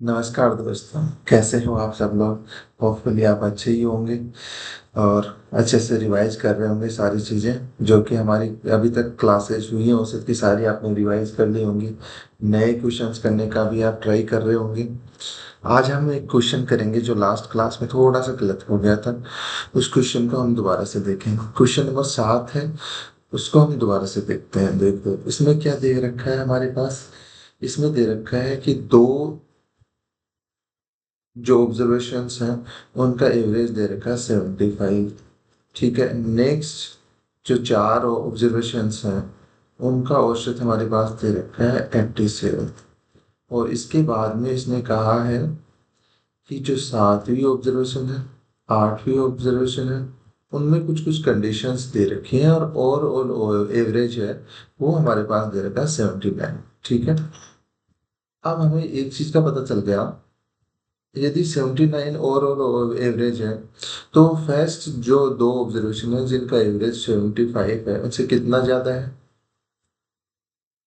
नमस्कार दोस्तों, कैसे हो आप सब लोग। होपफुली आप अच्छे ही होंगे और अच्छे से रिवाइज कर रहे होंगे सारी चीज़ें जो कि हमारी अभी तक क्लासेस हुई हैं, उस की सारी आपने रिवाइज कर ली होंगी। नए क्वेश्चंस करने का भी आप ट्राई कर रहे होंगे। आज हम एक क्वेश्चन करेंगे जो लास्ट क्लास में थोड़ा सा गलत हो गया था। उस क्वेश्चन को हम दोबारा से देखेंगे। क्वेश्चन नंबर 7 है, उसको हम दोबारा से देखते हैं। देखो इसमें क्या दे रखा है हमारे पास। इसमें दे रखा है कि दो जो ऑब्जर्वेशंस हैं उनका एवरेज दे रखा है 75। ठीक है, नेक्स्ट जो चार ऑब्जर्वेशंस हैं उनका औसत हमारे पास दे रखा है 87। और इसके बाद में इसने कहा है कि जो सातवीं ऑब्जर्वेशन है, आठवीं ऑब्जर्वेशन है, उनमें कुछ कुछ कंडीशंस दे रखी हैं और एवरेज है वो हमारे पास दे रखा है 79। ठीक है, अब हमें एक चीज का पता चल गया। यदि 79 और एवरेज है तो फर्स्ट जो दो ऑब्जर्वेशन है जिनका एवरेज 75 है उनसे कितना ज्यादा है,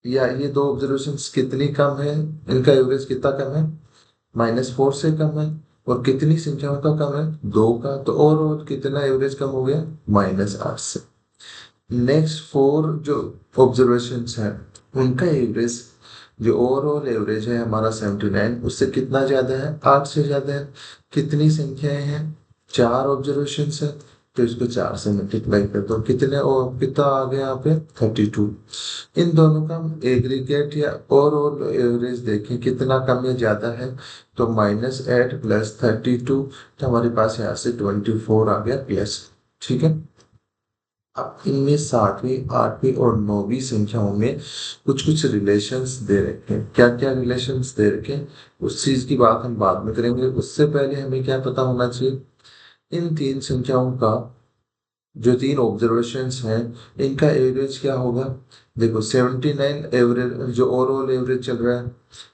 या ये दो ऑब्जर्वेशन कितनी कम है, इनका एवरेज कितना कम है, -4 से कम है। और कितनी संख्याओं का कम है, दो का। तो और कितना एवरेज कम हो गया, -8 से। नेक्स्ट फोर जो ऑब्जर्वेशन है उनका एवरेज, जो ओवरऑल एवरेज है हमारा 79, उससे कितना ज्यादा है, 8 से ज्यादा है। कितनी संख्याएं हैं, चार ऑब्जर्वेशन है। तो इसको 4 से मल्टीप्लाई कर दो, कितने और कितना आ गया यहाँ पे 32। इन दोनों का हम एग्रीगेट या ओवरऑल एवरेज देखें कितना कम या ज्यादा है, तो -8 + 32, तो हमारे पास यहाँ से 24 आ गया प्लस। ठीक है, अब इनमें सातवीं आठवीं और नौवीं संख्याओं में कुछ कुछ रिलेशंस दे रखे हैं। क्या क्या रिलेशंस दे रखे हैं उस चीज की बात हम बाद में करेंगे। उससे पहले हमें क्या पता होना चाहिए, इन तीन संख्याओं का जो तीन ऑब्जर्वेशंस हैं इनका एवरेज क्या होगा। देखो 79 एवरेज जो ओवरऑल एवरेज चल रहा है,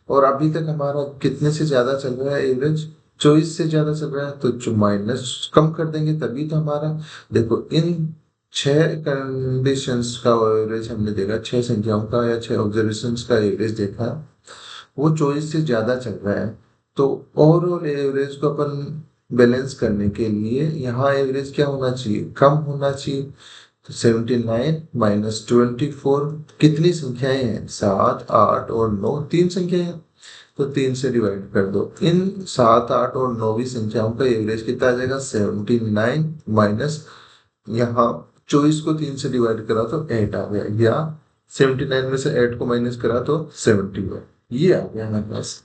और अभी तक हमारा कितने से ज्यादा चल रहा है एवरेज, 24 से ज्यादा चल रहा है। तो जो माइनस कम कर देंगे तभी तो हमारा, देखो इन छह कंडीशंस का एवरेज हमने देखा, छह संख्याओं का या छह ऑब्जर्वेशंस का एवरेज देखा, वो 24 से ज्यादा चल रहा है। तो ओवरऑल एवरेज को अपन बैलेंस करने के लिए यहाँ एवरेज क्या होना चाहिए, कम होना चाहिए। तो 79 -24, कितनी संख्याएं हैं, 7 8 और 9, तीन संख्याएं हैं। तो 3 से डिवाइड कर दो, इन 7 8 और 9वीं संख्याओं का एवरेज कितना आ जाएगा, 79 माइनस, यहाँ 24 को 3 से डिवाइड करा तो 8 आ गया, या 79 में से 8 को माइनस करा तो 70 हुआ। ये आ गया हमारे पास।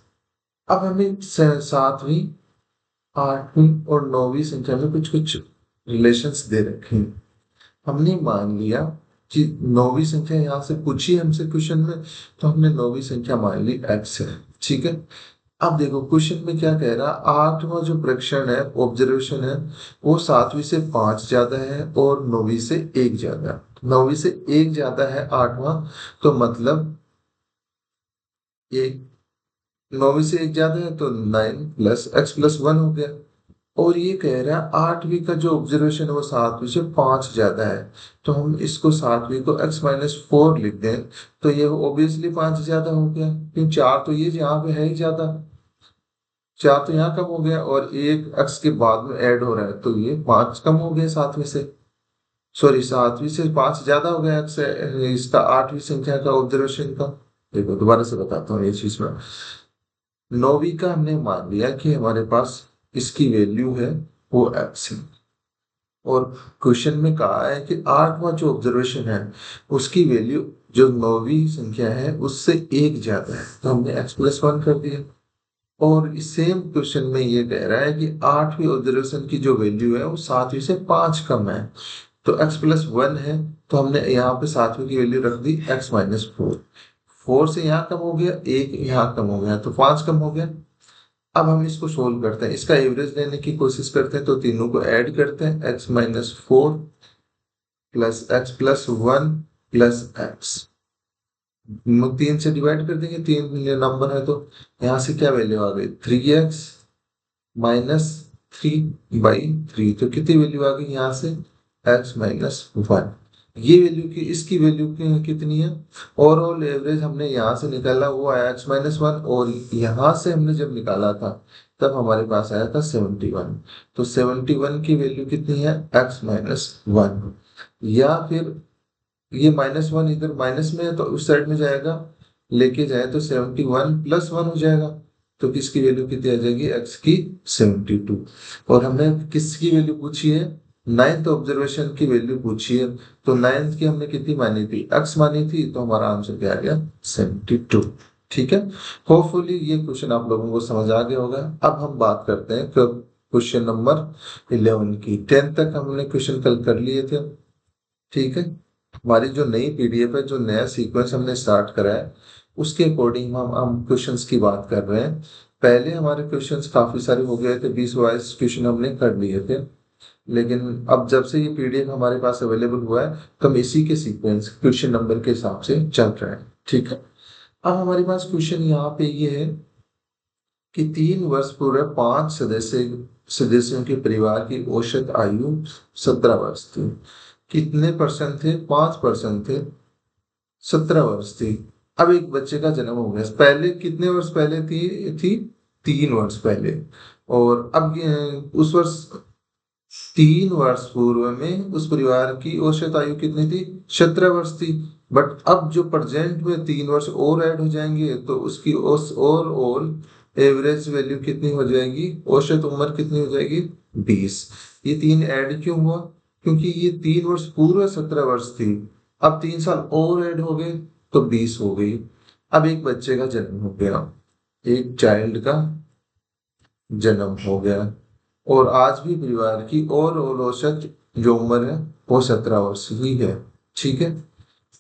अब हमें सातवीं आठवीं और नौवीं संख्या में कुछ कुछ रिलेशंस दे रखे हैं। हमने मान लिया कि नौवीं संख्या यहाँ से पूछी हमसे क्वेश्चन में, तो हमने नौवीं संख्या मान ली x है। ठीक है, अब देखो क्वेश्चन में क्या कह रहा है, आठवां जो प्रेक्षण है, ऑब्जर्वेशन है, वो सातवीं से 5 ज्यादा है और नौवीं से 1 ज्यादा है। नौवीं से 1 ज्यादा है आठवां, तो मतलब एक, नौवीं से 1 ज्यादा है तो 9 + x + 1 हो गया। और ये कह रहा है आठवीं का जो ऑब्जर्वेशन है वो सातवीं से 5 ज्यादा है, तो हम इसको सातवीं को x - 4 लिख दें, तो ये ऑब्वियसली 5 ज्यादा हो गया, क्योंकि चार तो ये यहाँ पे है ही ज्यादा, चार तो यहाँ कम हो गया और एक x के बाद में ऐड हो रहा है, तो ये 5 कम हो गया सातवीं से। सॉरी, सातवीं से 5 ज्यादा हो गया x, इसका आठवीं संख्या का ऑब्जर्वेशन का। देखो दोबारा से बताता हूँ ये चीज में। नौवीं का हमने मान लिया कि हमारे पास इसकी वैल्यू है वो x है, और क्वेश्चन में कहा है कि आठवां जो ऑब्जर्वेशन है उसकी वैल्यू जो नौवीं संख्या है उससे 1 ज्यादा है, तो हमने x + 1 कर दिया। और सेम क्वेश्चन में ये कह रहा है कि आठवीं ऑब्जर्वेशन की जो वैल्यू है वो सातवीं से 5 कम है, तो x + 1 है, तो हमने यहाँ पे सातवीं की वैल्यू रख दी x - 4। 4 से यहाँ कम हो गया, एक यहाँ कम हो गया, तो 5 कम हो गया। अब हम इसको सोल्व करते हैं, इसका एवरेज लेने की कोशिश करते हैं, तो तीनों को ऐड करते हैं, x - 4 + x + 1 + x, 3 से डिवाइड कर देंगे, तीन नंबर है तो यहाँ से क्या वैल्यू आ गई, 3x - 3/3। तो कितनी वैल्यू आ गई यहाँ से, x - 1। ये वैल्यू की इसकी वैल्यू कितनी है? ओवरऑल एवरेज हमने यहाँ से निकाला वो आया x-1, और यहाँ से हमने जब निकाला था तब हमारे पास आया था 71। तो 71 की वैल्यू कितनी है? x-1। या फिर ये -1 इधर माइनस में है तो उस साइड में जाएगा, लेके जाए तो 71 + 1 हो जाएगा। तो किसकी वैल्यू कितनी आ जाएगी? x की 72। और हमने किसकी वैल्यू पूछी है? नाइन्थ ऑब्जर्वेशन की वैल्यू पूछी है। तो नाइन्थ की हमने कितनी मानी थी? x मानी थी, तो हमारा आंसर क्या आ गया? 72। ठीक है। होपफुली ये क्वेश्चन आप लोगों को समझ आ गया होगा। अब हम बात करते हैं क्वेश्चन नंबर 11 की। 10 तक हमने क्वेश्चन कल कर लिए थे। ठीक है। हमारी जो नई पीडीएफ है, जो नया सीक्वेंस हमने स्टार्ट करा है, उसके अकॉर्डिंग हम क्वेश्चंस की बात कर रहे हैं। पहले हमारे क्वेश्चंस काफी सारे हो गए थे, 20-22 क्वेश्चन हमने कर लिए थे। लेकिन अब जब से ये पीडीएफ हमारे पास अवेलेबल हुआ है, तो हम इसी के सीक्वेंस क्वेश्चन नंबर के हिसाब से चल रहे हैं। ठीक है। अब हमारे पास क्वेश्चन यहाँ पे ये है कि 3 वर्ष पूर्व 5 सदस्यों के परिवार की औसत आयु 17 वर्ष थी। कितने परसेंट थे? 5% थे। 17 वर्ष थी। अब एक बच्चे का जन्म हो गया, पहले कितने वर्ष पहले थी 3 वर्ष पहले। और अब उस वर्ष 3 वर्ष पूर्व में उस परिवार की औसत आयु कितनी थी? 17 वर्ष थी। बट अब जो प्रेजेंट में 3 वर्ष और ऐड हो जाएंगे तो उसकी ओवरऑल एवरेज वैल्यू कितनी हो जाएगी? औसत उम्र कितनी हो जाएगी? 20। ये 3 ऐड क्यों हुआ? क्योंकि ये 3 वर्ष पूर्व 17 वर्ष थी, अब 3 साल और ऐड हो गए तो 20 हो गई। अब एक बच्चे का जन्म हो गया, एक चाइल्ड का जन्म हो गया, और आज भी परिवार की और औसत जो उम्र है वो 17 वर्ष ही है। ठीक है।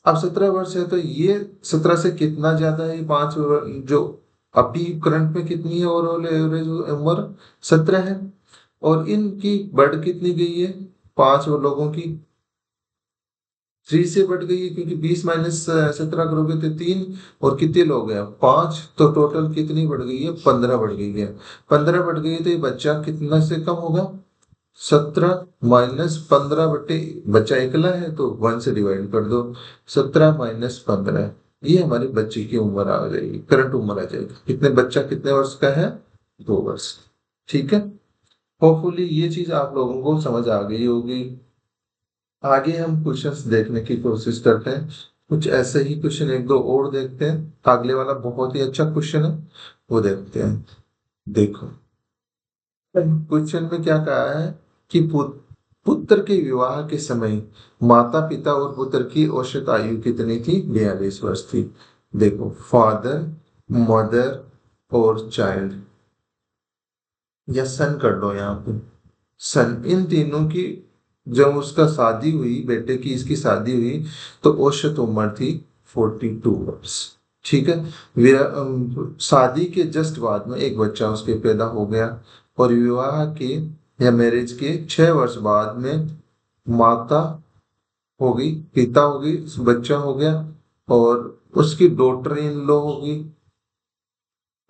अब 17 वर्ष है तो ये 17 से कितना ज्यादा है? 5 जो अभी करंट में कितनी है ओवरऑल एवरेज उम्र? 17 है। और इनकी बढ़ कितनी गई है? 5 लोगों की 3 से बढ़ गई है, क्योंकि 20 - 17 करोगे तो 3, और कितने लोग हैं? 5, तो टोटल कितनी बढ़ गई है? 15 बढ़ गई है। 15 बढ़ गई है तो ये बच्चा कितना से कम होगा? 17 - 15 बटे, बच्चा एकला है तो 1 से डिवाइड कर दो। 17 - 15, ये हमारी बच्चे की उम्र आ जाएगी, करंट उम्र आ जाएगी। कितने बच्चा कितने वर्ष का है? 2 वर्ष। ठीक है। होपफुली ये चीज आप लोगों को समझ आ गई होगी। आगे हम क्वेश्चंस देखने की कोशिश करते हैं। कुछ ऐसे ही क्वेश्चन एक दो और देखते हैं। अगले वाला बहुत ही अच्छा क्वेश्चन है, वो देखते हैं। देखो क्वेश्चन में क्या कहा है कि पुत्र के विवाह के समय माता पिता और पुत्र की औसत आयु कितनी थी? 42 वर्ष थी। देखो, फादर, मदर और चाइल्ड, या सन कर दो यहाँ पे। सन, इन तीनों की जब उसका शादी हुई, बेटे की इसकी शादी हुई, तो औसत उम्र थी 42 वर्ष। ठीक है। शादी के जस्ट बाद में एक बच्चा उसके पैदा हो गया, और विवाह के या मैरिज के 6 वर्ष बाद में माता हो गई, पिता हो गई, बच्चा हो गया, और उसकी डॉटर इन लॉ होगी,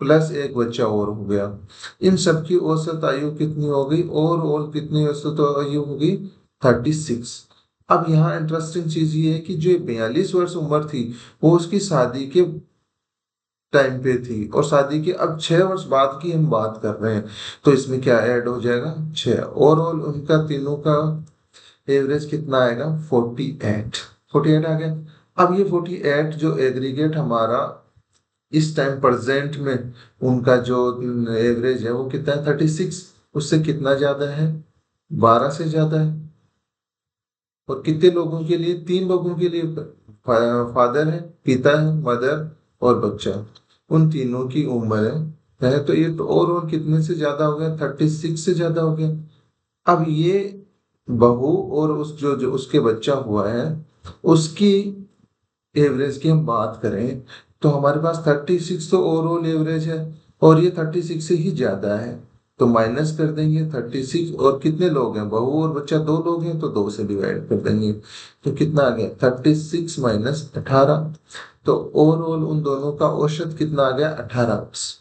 प्लस एक बच्चा और हो गया। इन सबकी औसत आयु कितनी हो गई? ओवरऑल कितनी औसत आयु होगी? 36। अब यहाँ इंटरेस्टिंग चीज ये है कि जो 42 वर्ष उम्र थी वो उसकी शादी के टाइम पे थी, और शादी के अब 6 वर्ष बाद की हम बात कर रहे हैं। तो इसमें क्या ऐड हो जाएगा? 6। ओवरऑल उनका तीनों का एवरेज कितना आएगा? 48। 48 आ गया। अब ये 48 जो एग्रीगेट हमारा इस टाइम प्रेजेंट में उनका जो एवरेज है वो कितना है? 36। उससे कितना ज्यादा है? 12 से ज्यादा है। और कितने लोगों के लिए? 3 लोगों के लिए। फादर है, पिता है, मदर और बच्चा, उन तीनों की उम्र है तो ये तो ओवरऑल कितने से ज्यादा हो गया? 36 से ज्यादा हो गया। अब ये बहू और उस जो उसके बच्चा हुआ है, उसकी एवरेज की हम बात करें तो हमारे पास 36 तो ओवरऑल एवरेज है, और ये 36 से ही ज्यादा है। तो माइनस कर देंगे 36, और कितने लोग हैं? बहू और बच्चा 2 लोग हैं तो 2 से डिवाइड कर देंगे। तो कितना आ गया? 36 - 18। तो ओवरऑल उन दोनों का औसत कितना आ गया? 18 वर्ष।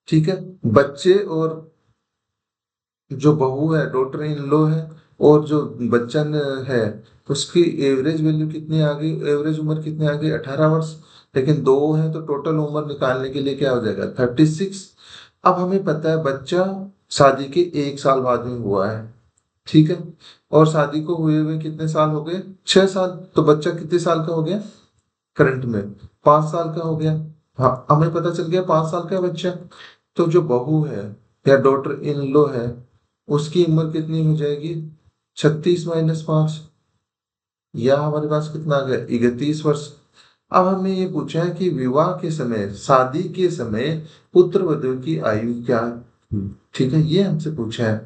ठीक है। बच्चे और जो बहू है, डॉटर इन लॉ है, और जो बच्चा है उसकी एवरेज वैल्यू कितनी आ गई, एवरेज उम्र कितनी आ गई 18 वर्ष, लेकिन दो है तो टोटल उम्र निकालने के लिए क्या हो जाएगा 36। अब हमें पता है बच्चा शादी के 1 साल बाद में हुआ है, ठीक है, और शादी को हुए हुए कितने साल हो गए 6 साल, तो बच्चा कितने साल का हो गया करंट में 5 साल का हो गया। हाँ हमें पता चल गया 5 साल का बच्चा। तो जो बहू है या डॉटर इन लॉ है उसकी उम्र कितनी हो जाएगी 36 - 5, या हमारे पास कितना आ गया 31 वर्ष। अब हमें ये पूछा है कि विवाह के समय शादी के समय पुत्र वधू की आयु क्या है, ठीक है, ये हमसे पूछा है।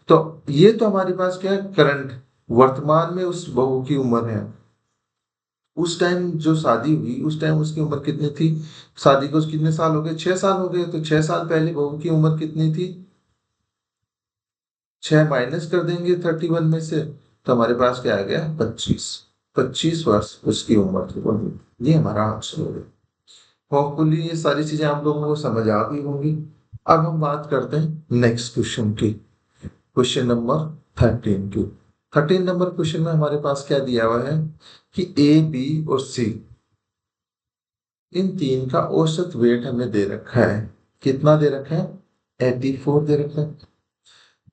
तो ये तो हमारे पास क्या है करंट, वर्तमान में उस बहू की उम्र है। उस टाइम जो शादी हुई उस टाइम उसकी उम्र कितनी थी, शादी को कितने साल हो गए 6 साल हो गए, तो 6 साल पहले बहू की उम्र कितनी थी, 6 माइनस कर देंगे 31 में से, तो हमारे पास क्या आ गया 25, 25 वर्ष उसकी उम्र थी बहू। ये हमारा आंसर हो गया। होपफुली ये सारी चीजें आप लोगों को समझ आ गई होंगी। अब हम बात करते हैं नेक्स्ट क्वेश्चन की, क्वेश्चन नंबर 13 की। 13 नंबर क्वेश्चन में हमारे पास क्या दिया हुआ है कि ए बी और सी इन तीन का औसत वेट हमें दे रखा है। कितना दे रखा है 84 दे रखा है।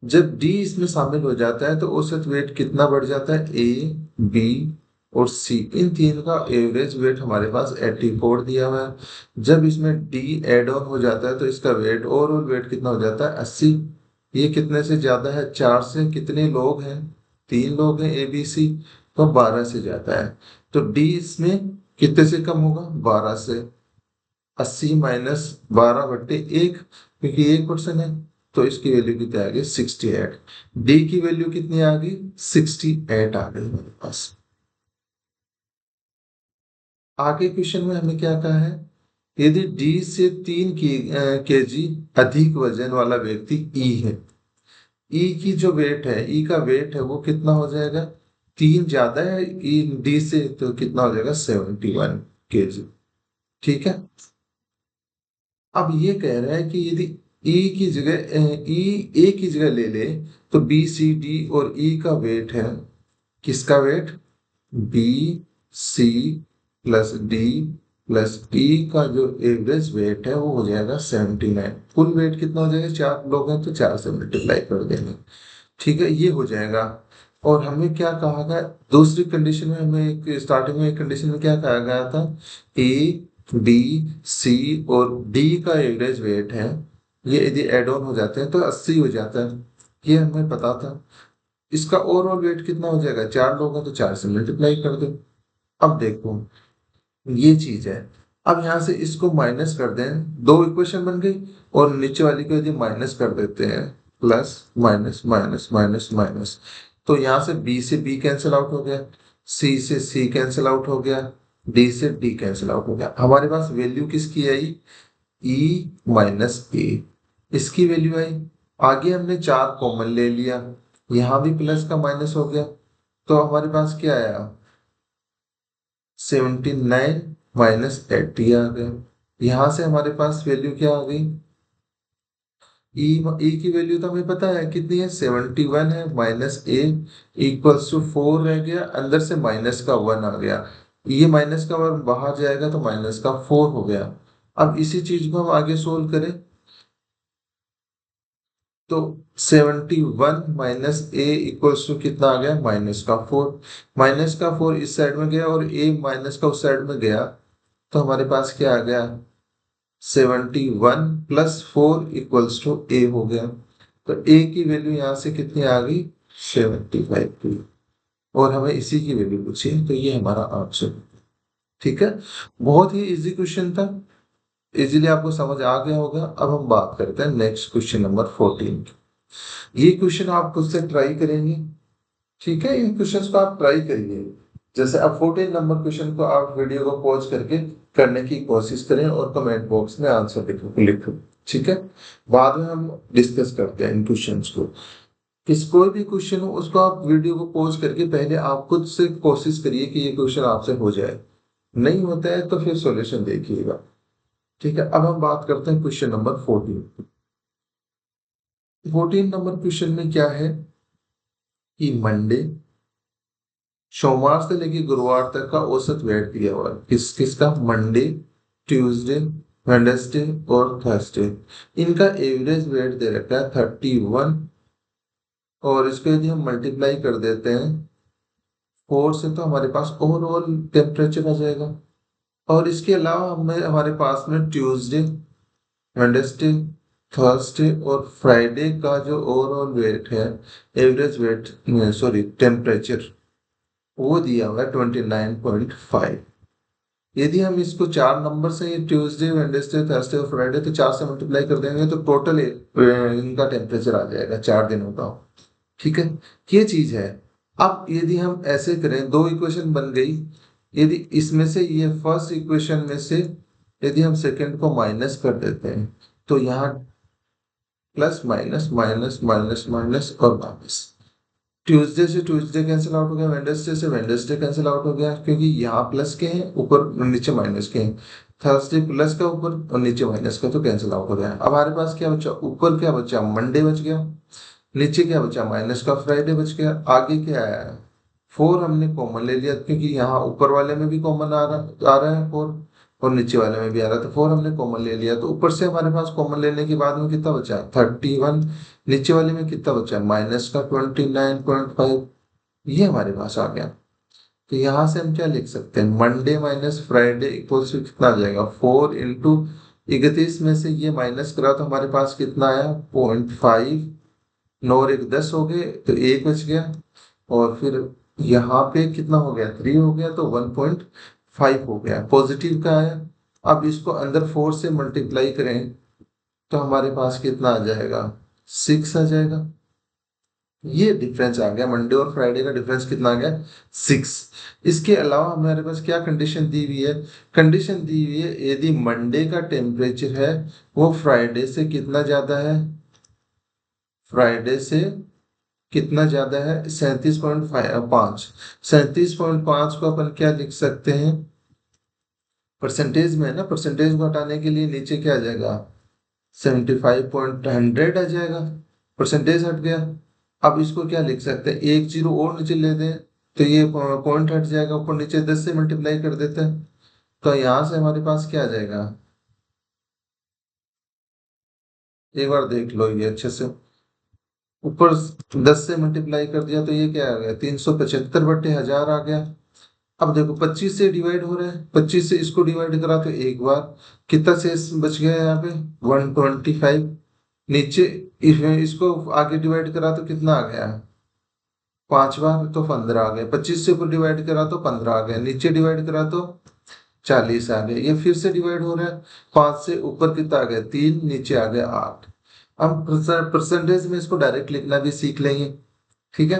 जब डी इसमें शामिल हो जाता है तो औसत वेट कितना बढ़ जाता है, ए बी और सी इन तीन का एवरेज वेट हमारे पास 84 दिया हुआ है। जब इसमें डी एड ऑन हो जाता है तो इसका वेट ओवरऑल वेट कितना हो जाता है 80। ये कितने से ज्यादा है 4 से, कितने लोग हैं 3 लोग हैं ए बी सी, तो 12 से ज्यादा है। तो डी इसमें कितने से कम होगा 12 से, 80 - 12/1 क्योंकि 1% है, तो इसकी वैल्यू कितनी आ गई 68। डी की वैल्यू कितनी आ गई 68 आ गई हमारे पास। आगे क्वेश्चन में हमें क्या कहा है, यदि डी से 3 केजी अधिक वजन वाला व्यक्ति ई है, ई की जो वेट है ई का वेट है वो कितना हो जाएगा, 3 ज्यादा है ई डी से तो कितना हो जाएगा 71 केजी, ठीक है। अब ये कह रहा है कि यदि ई की जगह ई ए की जगह ले ले तो बी सी डी और ई का वेट है, किसका weight B C plus D plus E का जो एवरेज वेट है वो हो जाएगा 79। फुल वेट कितना हो जाएगा, 4 लोग हैं तो 4 से मल्टीप्लाई कर देंगे, ठीक है, ये हो जाएगा। और हमें क्या कहा गया दूसरी कंडीशन में, हमें एक स्टार्टिंग में एक कंडीशन में क्या कहा गया था, ए बी सी और डी का एवरेज वेट है, ये यदि एड ऑन हो जाते हैं तो 80 हो जाता है, ये हमें पता था। इसका ओवरऑल वेट कितना हो जाएगा, 4 लोग हैं तो 4 से मल्टीप्लाई कर दो। अब देखो ये चीज है, अब यहां से इसको माइनस कर दें, दो इक्वेशन बन गई, और नीचे वाली को यदि माइनस कर देते हैं plus minus minus minus minus, तो यहां से बी से बी कैंसिल आउट हो गया, सी से सी कैंसिल आउट हो गया, डी से डी कैंसिल आउट हो गया, हमारे पास वैल्यू किसकी आई ई माइनस ए, इसकी वैल्यू आई। आगे हमने 4 कॉमन ले लिया, यहां भी प्लस का माइनस हो गया, तो हमारे पास क्या आया 79 - 80 आ गया। यहां से हमारे पास वैल्यू क्या आ गई, ई की वैल्यू तो हमें पता है कितनी है 71 है, माइनस ए इक्वल्स टू 4 रह गया, अंदर से माइनस का 1 आ गया, ये माइनस का 1 बाहर जाएगा तो माइनस का 4 हो गया। अब इसी चीज को हम आगे सोल्व करें तो 71 माइनस ए इक्वल्स टू कितना आ गया माइनस का 4, माइनस का 4 इस साइड में गया और ए माइनस का उस साइड में गया, तो हमारे पास क्या आ गया 71 + 4 इक्वल्स टू ए हो गया। तो ए की वैल्यू यहां से कितनी आ गई 75 की, और हमें इसी की वैल्यू पूछी है, तो ये हमारा आंसर, ठीक है। बहुत ही इजी क्वेश्चन था, इजीली आपको समझ आ गया होगा। अब हम बात करते हैं नेक्स्ट क्वेश्चन नंबर 14 की। ये क्वेश्चन आप खुद से ट्राई करेंगे, ठीक है, इन क्वेश्चंस को आप ट्राई करिए। जैसे अब 14 नंबर क्वेश्चन को आप वीडियो को पॉज करके करने की कोशिश करें और कमेंट बॉक्स में आंसर लिखो, ठीक है। बाद में हम डिस्कस करते हैं इन क्वेश्चंस को। किस कोई भी क्वेश्चन हो उसको आप वीडियो को पॉज करके पहले आप खुद से कोशिश करिए कि ये क्वेश्चन आपसे हो जाए, नहीं होता है तो फिर सॉल्यूशन देखिएगा, ठीक है। अब हम बात करते हैं क्वेश्चन नंबर 14। 14 नंबर क्वेश्चन में क्या है कि मंडे सोमवार से लेके गुरुवार तक का औसत वेट दिया हुआ है। किसका? मंडे, ट्यूसडे, वेडनेसडे और थर्सडे। इनका एवरेज वेट दे रखा है 31। और इसको यदि हम मल्टीप्लाई कर देते हैं 4 से तो हमारे पास ओवरऑल टेम्परेचर आ जाएगा। और इसके अलावा हमें हमारे पास में ट्यूसडे, वेडनेसडे, थर्सडे और फ्राइडे का जो ओवरऑल वेट है, एवरेज वेट, सॉरी टेम्परेचर, वो दिया हुआ है 29.5। यदि हम इसको 4 नंबर से, ट्यूसडे, वेडनेसडे, थर्सडे और फ्राइडे, तो 4 से मल्टीप्लाई कर देंगे तो टोटल इनका टेम्परेचर आ जाएगा 4 दिनों का। ठीक है, ये चीज है। अब यदि हम ऐसे करें, दो इक्वेशन बन गई। यदि इसमें से ये फर्स्ट इक्वेशन में से यदि हम सेकंड को माइनस कर देते हैं तो यहाँ plus minus minus minus minus और वापस, ट्यूसडे से ट्यूसडे कैंसिल आउट हो गया, वेडनेसडे से वेडनेसडे कैंसिल आउट हो गया, क्योंकि यहाँ प्लस के हैं ऊपर, नीचे माइनस के हैं। थर्सडे प्लस का ऊपर और नीचे माइनस का, तो कैंसिल आउट हो गया। अब हमारे पास क्या बचा? ऊपर क्या बचा? मंडे बच गया। नीचे क्या बचा? माइनस का फ्राइडे बच गया। आगे क्या आया? 4 हमने कॉमन ले लिया, क्योंकि यहाँ ऊपर वाले में भी कॉमन आ रहा है 4, और नीचे वाले में भी आ रहा है, तो 4 हमने कॉमन ले लिया। तो ऊपर से हमारे पास कॉमन लेने के बाद में कितना बचा? 31। नीचे वाले में कितना बचा? माइनस का 29.5। ये हमारे पास आ गया। तो यहाँ से हम क्या लिख सकते हैं? Monday minus Friday equals to कितना आ जाएगा? 4 इंटू 31 में से ये माइनस करा तो हमारे पास कितना आया? 0.5। 9 और 1 10 हो गए, तो 1 बच गया। और फिर यहाँ पे कितना हो गया? 3 हो गया, तो 1.5 हो गया। पॉजिटिव का आया। अब इसको अंदर 4 से मल्टीप्लाई करें तो हमारे पास कितना आ जाएगा? 6 आ जाएगा। ये डिफरेंस आ गया, मंडे और फ्राइडे का डिफरेंस कितना आ गया? 6। इसके अलावा हमारे पास क्या कंडीशन दी हुई है? कंडीशन दी हुई है यदि मंडे का टेम्परेचर है वो फ्राइडे से कितना ज्यादा है? फ्राइडे से कितना ज्यादा है? 37.5। 37.5 को अपन क्या लिख सकते हैं? परसेंटेज में है ना, परसेंटेज को हटाने के लिए नीचे क्या आ जाएगा? 75.100 आ जाएगा। परसेंटेज हट गया। अब इसको क्या लिख सकते हैं? एक जीरो और नीचे ले दें तो ये पॉइंट हट जाएगा, ऊपर नीचे 10 से मल्टीप्लाई कर देते हैं तो यहां से हमारे पास क्या आ जाएगा? एक बार देख लो ये अच्छे से। ऊपर 10 से मल्टीप्लाई कर दिया तो ये क्या आ गया? 375/1000 आ गया। अब देखो 25 से डिवाइड हो रहा है, 25 से इसको डिवाइड करा तो एक बार, कितना शेष बच गया यहाँ पे? 125। नीचे इसको आगे डिवाइड करा तो कितना आ गया? 5 बार, तो 15 आ गया। 25 से ऊपर डिवाइड करा तो 15 आ गया, नीचे डिवाइड करा तो 40 आ गया। ये फिर से डिवाइड हो रहा है, 5 से ऊपर कितना आ गया? 3, नीचे आ गया 8। हम परसेंटेज में इसको डायरेक्ट लिखना भी सीख लेंगे। ठीक है।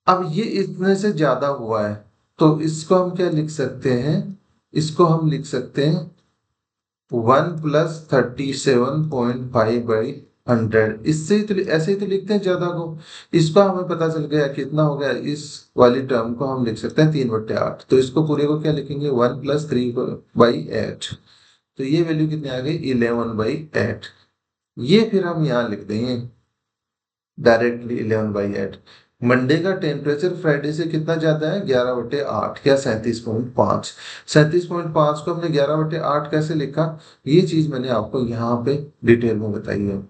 अब ये इतने से ज्यादा हुआ है तो इसको हम क्या लिख सकते हैं? इसको हम लिख सकते हैं 1+37.5/100। इससे ही तो, ऐसे ही तो लिखते हैं ज्यादा को। इसका हमें पता चल गया कितना हो गया। इस वाली टर्म को हम लिख सकते हैं 3/8। तो इसको पूरे को क्या लिखेंगे? 1+3/8। तो ये वैल्यू कितनी आ गई? 11/8। ये फिर हम यहाँ लिख देंगे डायरेक्टली 11/8। मंडे का टेम्परेचर फ्राइडे से कितना ज्यादा है? 11/8 या 37.5। 37.5 को हमने 11/8 कैसे लिखा? ये चीज मैंने आपको यहाँ पे डिटेल में बताई है।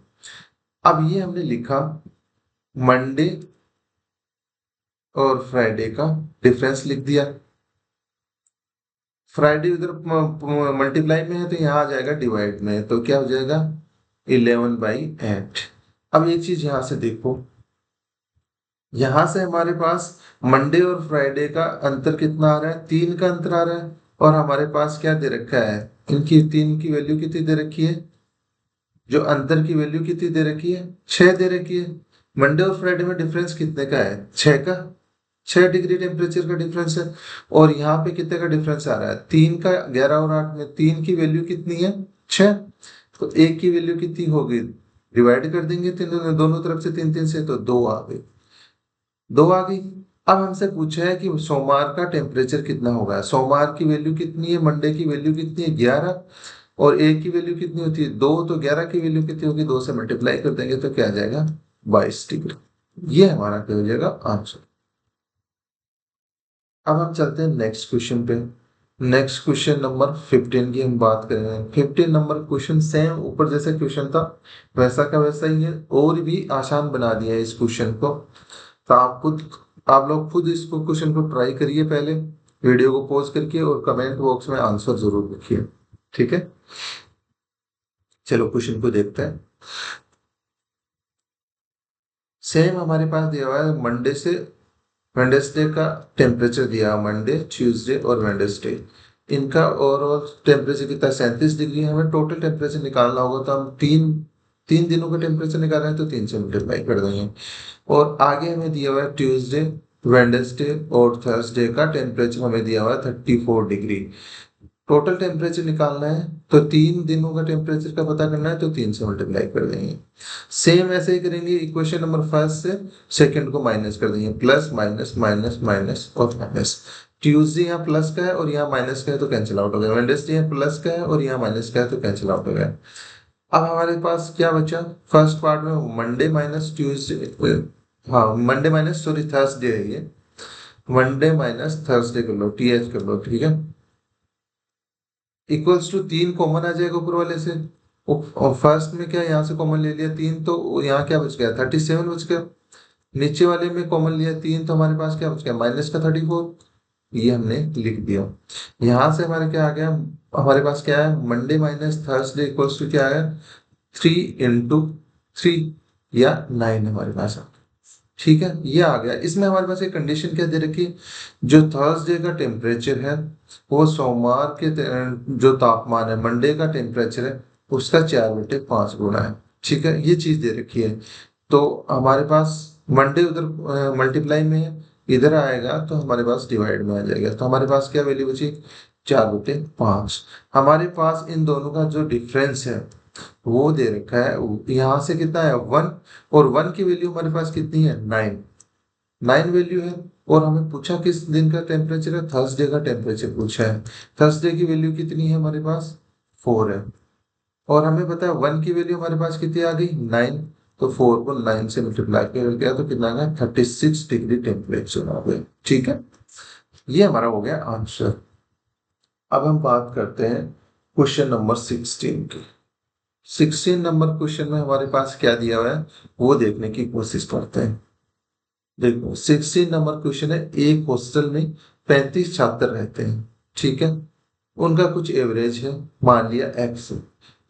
अब ये हमने लिखा मंडे और फ्राइडे का डिफरेंस लिख दिया। फ्राइडे उधर मल्टीप्लाई में है तो यहाँ आ जाएगा डिवाइड में, तो क्या हो जाएगा? 11/8। अब एक चीज यहाँ से देखो, यहां से हमारे पास मंडे और फ्राइडे का अंतर कितना आ रहा है? 3 का अंतर आ रहा है। और हमारे पास क्या दे रखा है? इनकी 3 की वैल्यू कितनी दे रखी है? जो अंतर की वैल्यू कितनी दे रखी है? 6 दे रखी है। मंडे और फ्राइडे में डिफरेंस कितने का है? 6 का। 6 डिग्री टेम्परेचर का डिफरेंस है। और यहाँ पे कितने का डिफरेंस आ रहा है? 3 का। 11 और 8 में 3 की वैल्यू कितनी है? 6। तो 1 की वैल्यू कितनी होगी? डिवाइड कर देंगे तीनों, दोनों तरफ से 3 3 से, तो 2 आ गई। 2 आ गई। अब हमसे पूछा है कि सोमवार का टेम्परेचर कितना होगा। सोमवार की वैल्यू कितनी है? मंडे की वैल्यू कितनी है? 11। और एक की वैल्यू कितनी होती है? 2। तो 11 की वैल्यू कितनी होगी? 2 से मल्टीप्लाई कर देंगे तो क्या आ जाएगा? 22 डिग्री। ये हमारा क्या हो जाएगा आंसर। अब हम चलते हैं नेक्स्ट क्वेश्चन पे। नेक्स्ट क्वेश्चन नंबर 15 की हम बात करेंगे। 15 नंबर क्वेश्चन सेम ऊपर जैसे क्वेश्चन था वैसा का वैसा ही है, और भी आसान बना दिया है इस क्वेश्चन को। तो आप लोग खुद इसको क्वेश्चन को ट्राई करिए पहले, वीडियो को पॉज करके, और कमेंट बॉक्स में आंसर जरूर लिखिए। ठीक है, चलो क्वेश्चन को देखते हैं। सेम हमारे पास दिया हुआ है मंडे से वेडनेसडे का टेम्परेचर दिया है, मंडे ट्यूसडे और वेडनेसडे। इनका ओवरऑल टेम्परेचर कितना 37 डिग्री। हमें टोटल टेम्परेचर निकालना होगा, तो हम तीन तीन दिनों का टेम्परेचर निकाल रहे हैं तो 3 से मल्टीप्लाई कर देंगे। और आगे हमें दिया हुआ है ट्यूसडे, वेडनेसडे और थर्सडे का टेम्परेचर हमें दिया हुआ है 34 डिग्री। टोटल टेम्परेचर निकालना है तो 3 दिनों का टेम्परेचर का पता करना है, तो 3 से मल्टीप्लाई कर देंगे। सेम ऐसे ही करेंगे, इक्वेशन नंबर फर्स्ट से सेकंड को माइनस कर देंगे, प्लस माइनस माइनस माइनस और माइनस। ट्यूसडे यहाँ प्लस का है और यहाँ माइनस का है तो कैंसिल आउट हो गया। वेडनेसडे यहाँ प्लस का है और यहाँ माइनस का है तो कैंसिल आउट हो गया। अब हमारे पास क्या बचा फर्स्ट पार्ट में, मंडे माइनस ट्यूसडे, हाँ मंडे माइनस सॉरी थर्सडे है ये, मंडे माइनस थर्सडे कर लो, टीएच कर लो, ठीक है। इक्वल्स टू 3 कॉमन आ जाएगा ऊपर वाले से। और फर्स्ट में क्या यहाँ से कॉमन ले लिया 3, तो यहाँ क्या बच गया 37 बच गया। नीचे वाले में कॉमन लिया 3, तो हमारे पास क्या बच गया माइनस का 34। ये हमने लिख दिया। यहाँ से हमारे क्या आ गया, हमारे पास क्या है Monday minus Thursday equals to क्या है 3 into 3 या 9 हमारे पास। ठीक है, ये आ गया। इसमें हमारे पास एक कंडीशन क्या दे रखी है, जो थर्सडे का टेम्परेचर है वो सोमवार के जो तापमान है मंडे का टेम्परेचर है उसका 4/5 गुना है। ठीक है, ये चीज दे रखी है। तो हमारे पास मंडे उधर मल्टीप्लाई में है, इधर आएगा तो हमारे पास डिवाइड में आ जाएगा। तो हमारे पास क्या वैल्यू बची 4/5। हमारे पास इन दोनों का जो डिफरेंस है वो दे रखा है, यहाँ से कितना है 1, और 1 की वैल्यू हमारे पास कितनी है 9, 9 वैल्यू है। और हमें पूछा किस दिन का टेम्परेचर है, थर्सडे का टेम्परेचर पूछा है। थर्सडे की वैल्यू कितनी है हमारे पास 4 है, और हमें पता है 1 की वैल्यू हमारे पास कितनी आ गई 9। तो 4 को 9 से मल्टीप्लाई कर गया तो कितना आ गया 36 डिग्री टेम्परेचर आ गया। ठीक है, ये हमारा हो गया आंसर। अब हम बात करते हैं क्वेश्चन नंबर 16 की। 16 नंबर क्वेश्चन में हमारे पास क्या दिया हुआ है वो देखने की कोशिश करते हैं। देखो 16 नंबर क्वेश्चन है, एक हॉस्टल में 35 छात्र रहते हैं, ठीक है। उनका कुछ एवरेज है, मान लिया एक्स,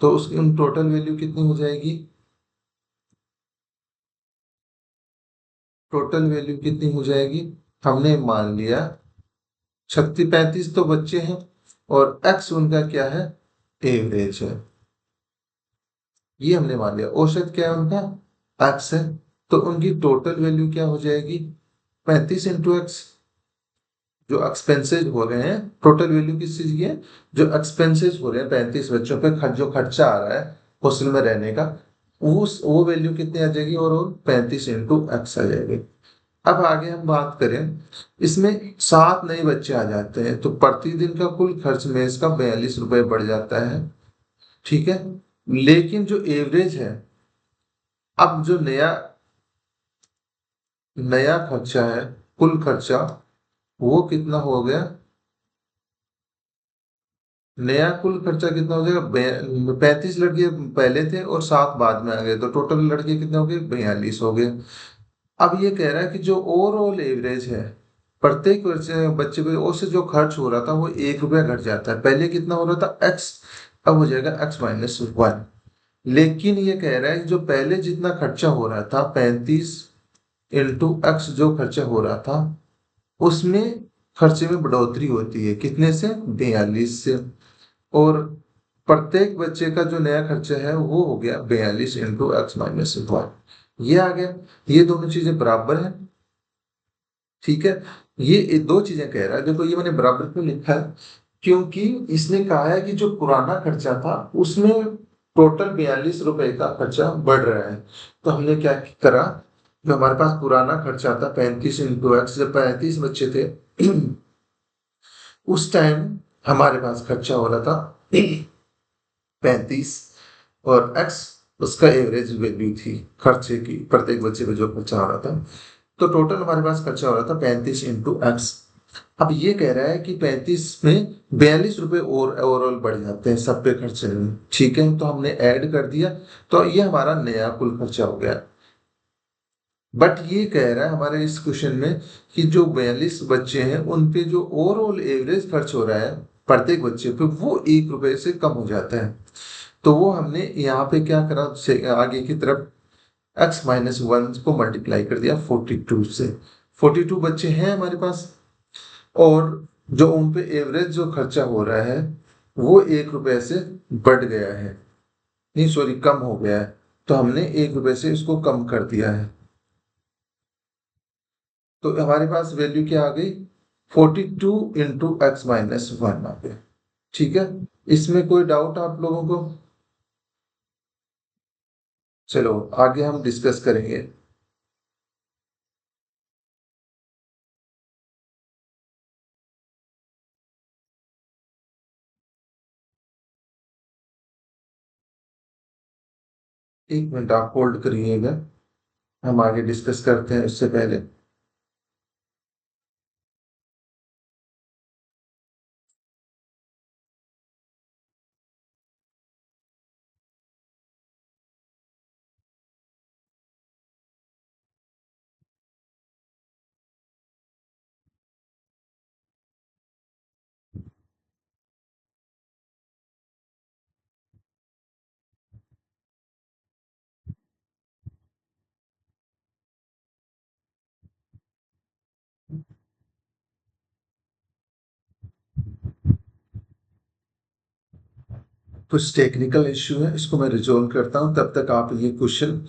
तो उसकी उन टोटल वैल्यू कितनी हो जाएगी, टोटल वैल्यू कितनी हो जाएगी, हमने मान लिया 36, 35 तो बच्चे हैं और एक्स उनका क्या है एवरेज है, ये हमने मान लिया। औसत क्या है उनका एक्स है, तो उनकी टोटल वैल्यू क्या हो जाएगी 35 × एक्स। जो एक्सपेंसेस हो रहे हैं, टोटल वैल्यू किस चीज की है, जो एक्सपेंसेस हो रहे हैं 35 बच्चों पे जो खर्चा आ रहा है हॉस्टल में रहने का, उस वो वैल्यू कितनी आ जाएगी, और वो 35 × एक्स आ जाएगी। अब आगे हम बात करें, इसमें 7 नए बच्चे आ जाते हैं तो प्रतिदिन का कुल खर्च मेस का 42 रुपए बढ़ जाता है, ठीक है। लेकिन जो एवरेज है, अब जो नया नया खर्चा है, कुल खर्चा वो कितना हो गया, नया कुल खर्चा कितना हो जाएगा 35 लड़के पहले थे और 7 बाद में आ गए, तो टोटल लड़के कितने हो गए 42 हो गए। अब ये कह रहा है कि जो ओवरऑल एवरेज है प्रत्येक बच्चे पे उससे जो खर्च हो रहा था वो 1 रुपया घट जाता है। पहले कितना हो रहा था एक्स, अब हो जाएगा x-1। लेकिन ये कह रहा है कि जो पहले जितना खर्चा हो रहा था 35 × x जो खर्चा हो रहा था उसमें खर्चे में बढ़ोतरी होती है, कितने से 42 से। और प्रत्येक बच्चे का जो नया खर्चा है वो हो गया 42 × x-1। ये आ गया, ये दोनों चीजें बराबर है, ठीक है। ये दो चीजें कह रहा है, देखो ये मैंने बराबर क्यों लिखा है, क्योंकि इसने कहा है कि जो पुराना खर्चा था उसमें टोटल 42 रुपए का खर्चा बढ़ रहा है। तो हमने क्या करा, जो हमारे पास पुराना खर्चा था 35 × x, जब 35 बच्चे थे उस टाइम हमारे पास खर्चा हो रहा था 35, और x उसका एवरेज वैल्यू थी खर्चे की, प्रत्येक बच्चे पे जो खर्चा हो रहा था। तो टोटल हमारे पास खर्चा हो रहा था 35 इंटू एक्स। अब ये कह रहा है कि 35 में 42 रुपए और ओवरऑल बढ़ जाते हैं सब पे खर्चे में। ठीक है, तो हमने ऐड कर दिया, तो ये हमारा नया कुल खर्चा हो गया। बट ये कह रहा है हमारे इस क्वेश्चन में कि जो 42 बच्चे हैं उन पे जो ओवरऑल एवरेज खर्च हो रहा है प्रत्येक बच्चे पे, वो 1 रुपए से कम हो जाता है। तो वो हमने यहाँ पे क्या करा, आगे की तरफ x-1 को मल्टीप्लाई कर दिया 42 से। 42 बच्चे हैं हमारे पास, और जो उन पे एवरेज जो खर्चा हो रहा है वो 1 रुपए से बढ़ गया है, नहीं सॉरी कम हो गया है। तो हमने 1 रुपए से इसको कम कर दिया है। तो हमारे पास वैल्यू क्या आ गई, 42 इंटू x-1 आ गया। ठीक है, इसमें कोई डाउट आप लोगों को? चलो आगे हम डिस्कस करेंगे। एक मिनट आप होल्ड करिएगा, हम आगे डिस्कस करते हैं उससे पहले। कुछ टेक्निकल इश्यू है, इसको मैं रिजोल्व करता हूँ, तब तक आप ये क्वेश्चन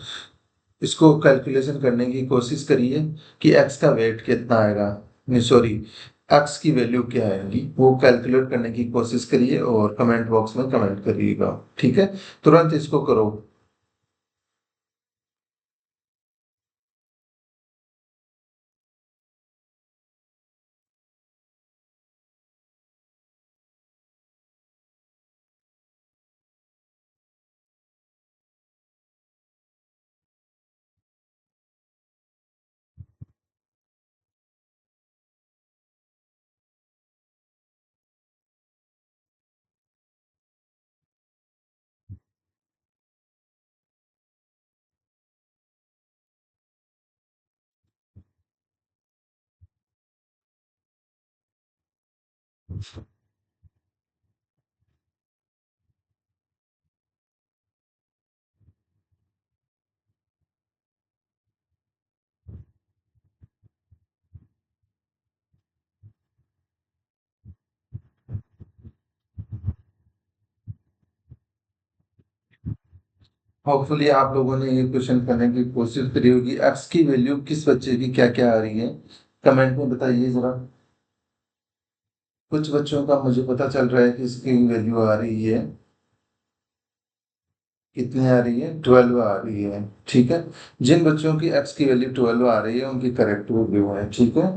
इसको कैलकुलेशन करने की कोशिश करिए कि x का वेट कितना आएगा, नहीं सॉरी x की वैल्यू क्या आएगी, वो कैलकुलेट करने की कोशिश करिए और कमेंट बॉक्स में कमेंट करिएगा। ठीक है, तुरंत इसको करो। होपफुली आप लोगों ने ये क्वेश्चन करने की कोशिश करी होगी। एक्स की वैल्यू किस बच्चे की क्या क्या आ रही है, कमेंट में बताइए जरा। कुछ बच्चों का मुझे पता चल रहा है कि इसकी वैल्यू आ रही है, कितनी आ रही है, 12 आ रही है। ठीक है, जिन बच्चों की एक्स की वैल्यू 12 आ रही है उनकी करेक्ट वैल्यू है। ठीक है,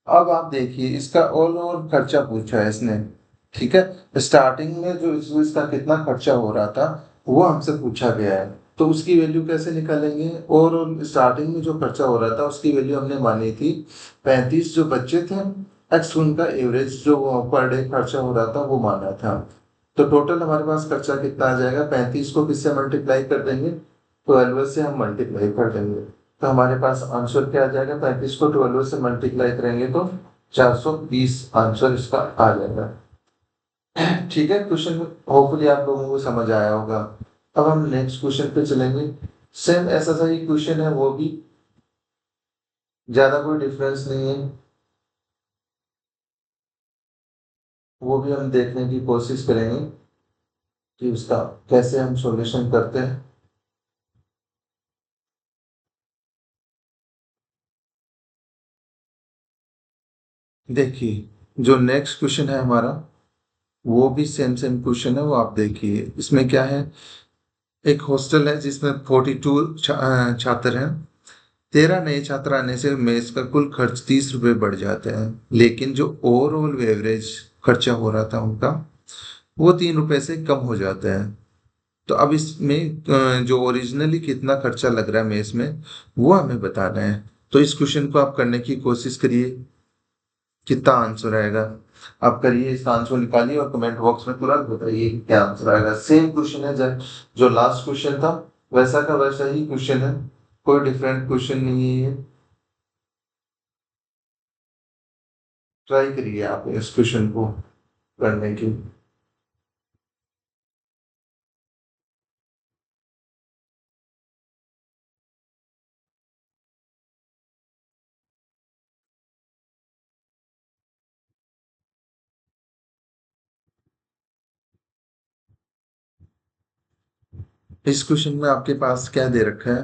अब आप देखिए इसका ऑल ओवर खर्चा पूछा है इसने। ठीक है, स्टार्टिंग में जो इसका कितना खर्चा हो रहा था वो हमसे पूछा गया है, तो उसकी वैल्यू कैसे निकालेंगे। और स्टार्टिंग में जो खर्चा हो रहा था उसकी वैल्यू हमने मानी थी 35 जो बच्चे थे, एक्स उनका एवरेज जो पर डे खर्चा हो रहा था वो माना था। तो टोटल हमारे पास खर्चा कितना आ जाएगा, 35 को किससे मल्टीप्लाई कर देंगे, 12 से हम मल्टीप्लाई कर देंगे। तो हमारे पास आंसर क्या आ जाएगा, 35 को 12 से मल्टीप्लाई करेंगे तो 420 आंसर इसका आ जाएगा। ठीक है, क्वेश्चन होपफुली आप लोगों को समझ आया होगा। अब हम नेक्स्ट क्वेश्चन पे चलेंगे। सेम ऐसा सा ही क्वेश्चन है, वो भी ज्यादा कोई डिफरेंस नहीं है, वो भी हम देखने की कोशिश करेंगे कि उसका कैसे हम सॉल्यूशन करते हैं। देखिए जो नेक्स्ट क्वेश्चन है हमारा वो भी सेम सेम क्वेश्चन है, वो आप देखिए इसमें क्या है। एक हॉस्टल है जिसमें 42 छात्र हैं। 13 नए छात्र आने से मेस का कुल खर्च 30 रुपये बढ़ जाता है, लेकिन जो ओवरऑल एवरेज खर्चा हो रहा था उनका वो 3 रुपये से कम हो जाता है। तो अब इसमें जो ओरिजिनली कितना खर्चा लग रहा है मेस में वो हमें बताना है। तो इस क्वेश्चन को आप करने की कोशिश करिए, कितना आंसर आएगा आप करिए, इसका आंसर निकालिए और कमेंट बॉक्स में तुरंत बताइए कि क्या आंसर आएगा। सेम क्वेश्चन है जो लास्ट क्वेश्चन था वैसा का वैसा ही क्वेश्चन है, कोई डिफरेंट क्वेश्चन नहीं है ये। ट्राई करिए आप इस क्वेश्चन को करने की। इस क्वेश्चन में आपके पास क्या दे रखा है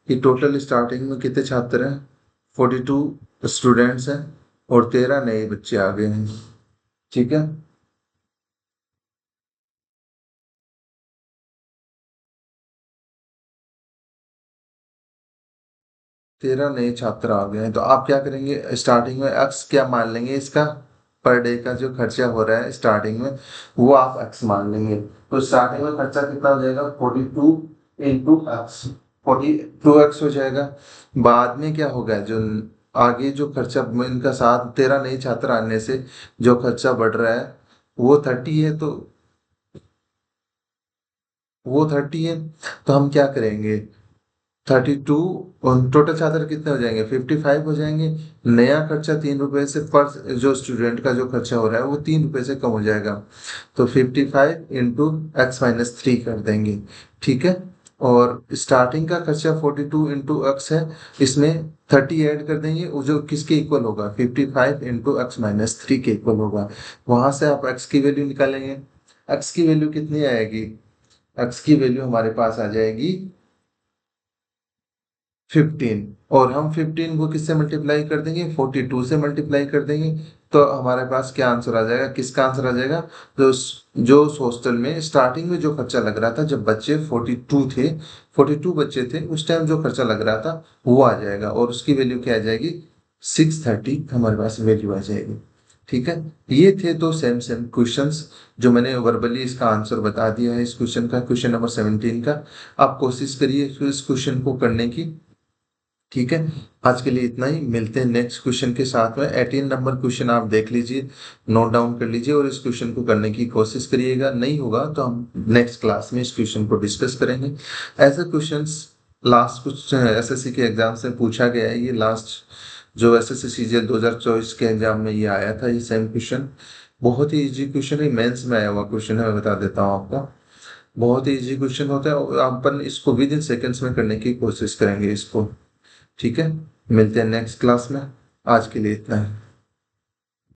कि टोटल स्टार्टिंग में कितने छात्र हैं, 42 स्टूडेंट्स हैं और 13 नए बच्चे आ गए हैं। ठीक है, 13 नए छात्र आ गए हैं, तो आप क्या करेंगे स्टार्टिंग में एक्स क्या मान लेंगे इसका, पर डे का जो खर्चा हो रहा है स्टार्टिंग में वो आप एक्स मान लेंगे। तो स्टार्टिंग में खर्चा कितना हो जाएगा, 42 इंटू एक्स, 42x हो जाएगा। बाद में क्या होगा, जो आगे जो खर्चा इनका साथ 13 नए छात्र आने से जो खर्चा बढ़ रहा है वो 30 है, तो वो 30 है, तो हम क्या करेंगे 32, टोटल छात्र कितने हो जाएंगे 55 हो जाएंगे। नया खर्चा 3 रुपए से पर जो स्टूडेंट का जो खर्चा हो रहा है वो 3 रुपए से कम हो जाएगा, तो 55 इंटू एक्स माइनस 3 कर देंगे। ठीक है, और स्टार्टिंग का खर्चा 42 इंटू एक्स है, इसमें 30 ऐड कर देंगे, वो जो किसके इक्वल होगा 55 इंटू एक्स माइनस 3 के इक्वल होगा। वहां से आप एक्स की वैल्यू निकालेंगे, एक्स की वैल्यू कितनी आएगी, एक्स की वैल्यू हमारे पास आ जाएगी 15, और हम 15 को किससे मल्टीप्लाई कर देंगे 42 से मल्टीप्लाई कर देंगे, तो हमारे पास क्या आंसर आ जाएगा, किसका आंसर आ जाएगा, जो जो उस हॉस्टल में स्टार्टिंग में जो खर्चा लग रहा था जब बच्चे 42 थे, 42 बच्चे थे उस टाइम जो खर्चा लग रहा था वो आ जाएगा, और उसकी वैल्यू क्या आ जाएगी 630 हमारे पास वैल्यू आ जाएगी। ठीक है, ये थे दो सेम सेम क्वेश्चंस जो मैंने वर्बली इसका आंसर बता दिया है इस क्वेश्चन का, क्वेश्चन नंबर 17 का। आप कोशिश करिए इस क्वेश्चन को करने की। ठीक है, आज के लिए इतना ही, मिलते हैं नेक्स्ट क्वेश्चन के साथ में। 18 नंबर क्वेश्चन आप देख लीजिए, नोट डाउन कर लीजिए और इस क्वेश्चन को करने की कोशिश करिएगा, नहीं होगा तो हम नेक्स्ट क्लास में इस क्वेश्चन को डिस्कस करेंगे। ऐसे क्वेश्चंस लास्ट कुछ एसएससी के एग्जाम से पूछा गया है, ये लास्ट जो एसएससी सीजीएल 2024 के एग्जाम में ये आया था, ये सेम क्वेश्चन बहुत ही इजी क्वेश्चन है, मेंस में आया हुआ क्वेश्चन है, मैं बता देता हूँ आपको। बहुत ही इजी क्वेश्चन होता है और अपन इसको विद इन सेकेंड्स में करने की कोशिश करेंगे इसको। ठीक है, मिलते हैं नेक्स्ट क्लास में, आज के लिए इतना है।